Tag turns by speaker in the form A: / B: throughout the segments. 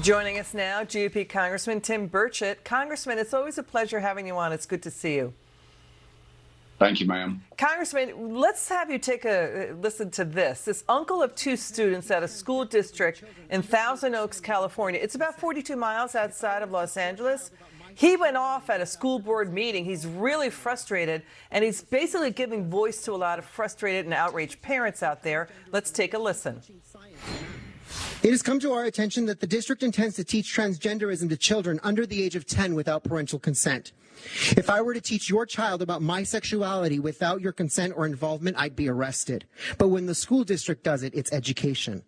A: Joining us now, GOP Congressman Tim Burchett. Congressman, it's always a pleasure having you on. It's good to see you.
B: Thank you, ma'am.
A: Congressman, let's have you take a listen to this. This uncle of two students at a school district in Thousand Oaks, California. It's about 42 miles outside of Los Angeles. He went off at a school board meeting. He's really frustrated, and he's basically giving voice to a lot of frustrated and outraged parents out there. Let's take a listen.
C: It has come to our attention that the district intends to teach transgenderism to children under the age of 10 without parental consent. If I were to teach your child about my sexuality without your consent or involvement, I'd be arrested. But when the school district does it, it's education.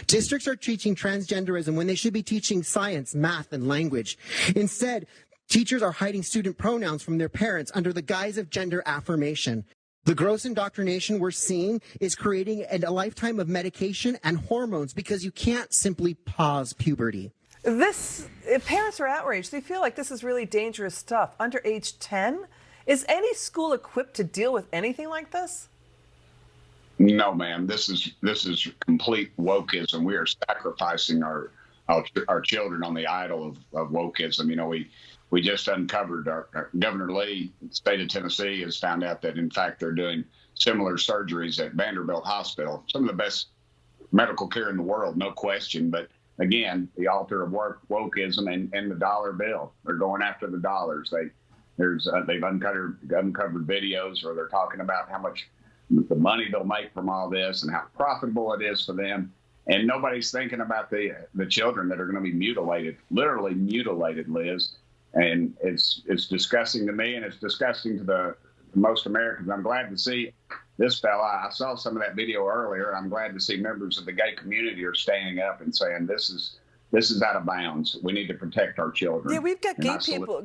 C: Districts are teaching transgenderism when they should be teaching science, math, and language. Instead, teachers are hiding student pronouns from their parents under the guise of gender affirmation. The gross indoctrination we're seeing is creating a lifetime of medication and hormones because you can't simply pause puberty.
A: Parents are outraged. They feel like this is really dangerous stuff. Under age 10? Is any school equipped to deal with anything like this?
B: No, ma'am. This is complete wokeism. We are sacrificing our children on the idol of wokeism. You know, we just uncovered our Governor Lee, state of Tennessee, has found out that, in fact, they're doing similar surgeries at Vanderbilt Hospital. Some of the best medical care in the world, no question. But again, the altar of wokeism and the dollar bill. They're going after the dollars. They've uncovered videos where they're talking about how much the money they'll make from all this and how profitable it is for them. And nobody's thinking about the children that are going to be mutilated, literally mutilated, Liz. And it's disgusting to me, and it's disgusting to the most Americans. I'm glad to see this fella. I saw some of that video earlier. I'm glad to see members of the gay community are standing up and saying this is out of bounds. We need to protect our children.
A: Yeah, we've got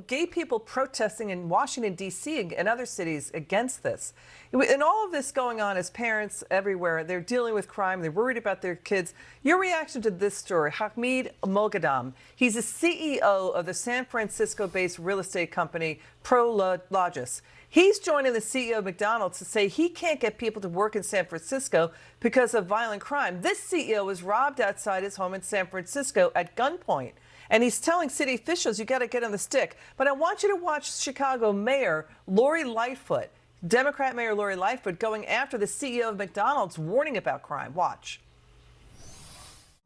A: gay people protesting in Washington, D.C. and other cities against this. And all of this going on as parents everywhere, they're dealing with crime. They're worried about their kids. Your reaction to this story, Hamid Moghadam, he's the CEO of the San Francisco-based real estate company Prologis. He's joining the CEO of McDonald's to say he can't get people to work in San Francisco because of violent crime. This CEO was robbed outside his home in San Francisco at gunpoint. And he's telling city officials, you got to get on the stick. But I want you to watch Chicago Mayor Lori Lightfoot, Democrat Mayor Lori Lightfoot, going after the CEO of McDonald's, warning about crime. Watch.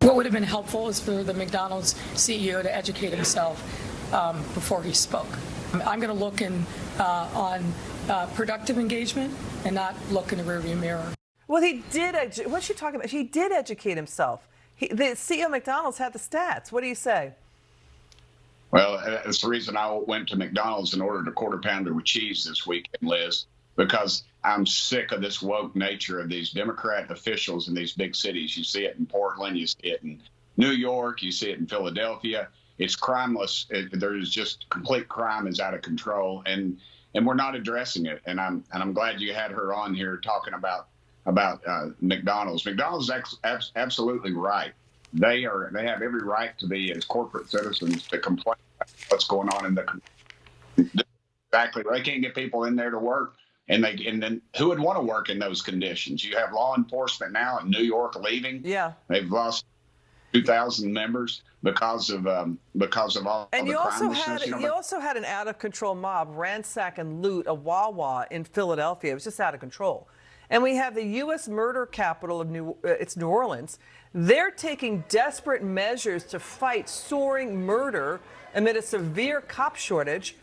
D: What would have been helpful is for the McDonald's CEO to educate himself before he spoke. I'm going to look on productive engagement and not look in the rearview mirror.
A: Well, he did. What's she talking about? He did educate himself. The CEO of McDonald's had the stats. What do you say?
B: Well, that's the reason I went to McDonald's and ordered a quarter pounder with cheese this weekend, Liz, because I'm sick of this woke nature of these Democrat officials in these big cities. You see it in Portland, you see it in New York, you see it in Philadelphia. It's crimeless. There's just complete crime is out of control, and we're not addressing it. And I'm glad you had her on here talking about McDonald's. McDonald's is absolutely right. They have every right to be, as corporate citizens, to complain about what's going on in the exactly. They can't get people in there to work, and then who would want to work in those conditions? You have law enforcement now in New York leaving.
A: Yeah,
B: they've lost 2,000 members because of all
A: and
B: the
A: crimelessness. You also had an out of control mob ransack and loot a Wawa in Philadelphia. It was just out of control. And we have the U.S. murder capital of New Orleans. They're taking desperate measures to fight soaring murder amid a severe cop shortage.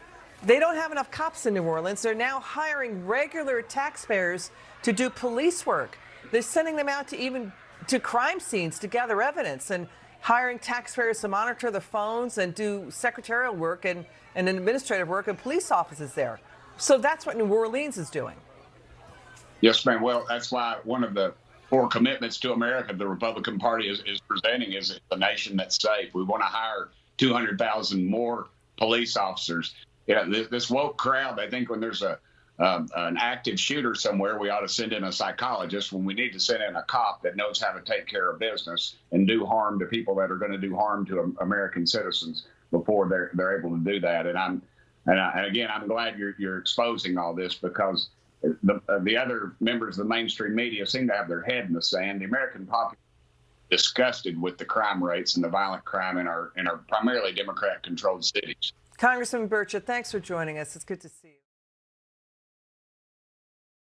A: They don't have enough cops in New Orleans. They're now hiring regular taxpayers to do police work. They're sending them out to crime scenes to gather evidence and hiring taxpayers to monitor the phones and do secretarial work and administrative work in police offices there. So that's what New Orleans is doing.
B: Yes, ma'am. Well, that's why one of the 4 commitments to America the Republican Party is presenting is a nation that's safe. We want to hire 200,000 more police officers. This woke crowd, I think when there's an active shooter somewhere, we ought to send in a psychologist when we need to send in a cop that knows how to take care of business and do harm to people that are going to do harm to American citizens before they're able to do that. And again, I'm glad you're exposing all this, because the other members of the mainstream media seem to have their head in the sand. The American population disgusted with the crime rates and the violent crime in our primarily Democrat-controlled cities.
A: Congressman Burchett, thanks for joining us. It's good to see you.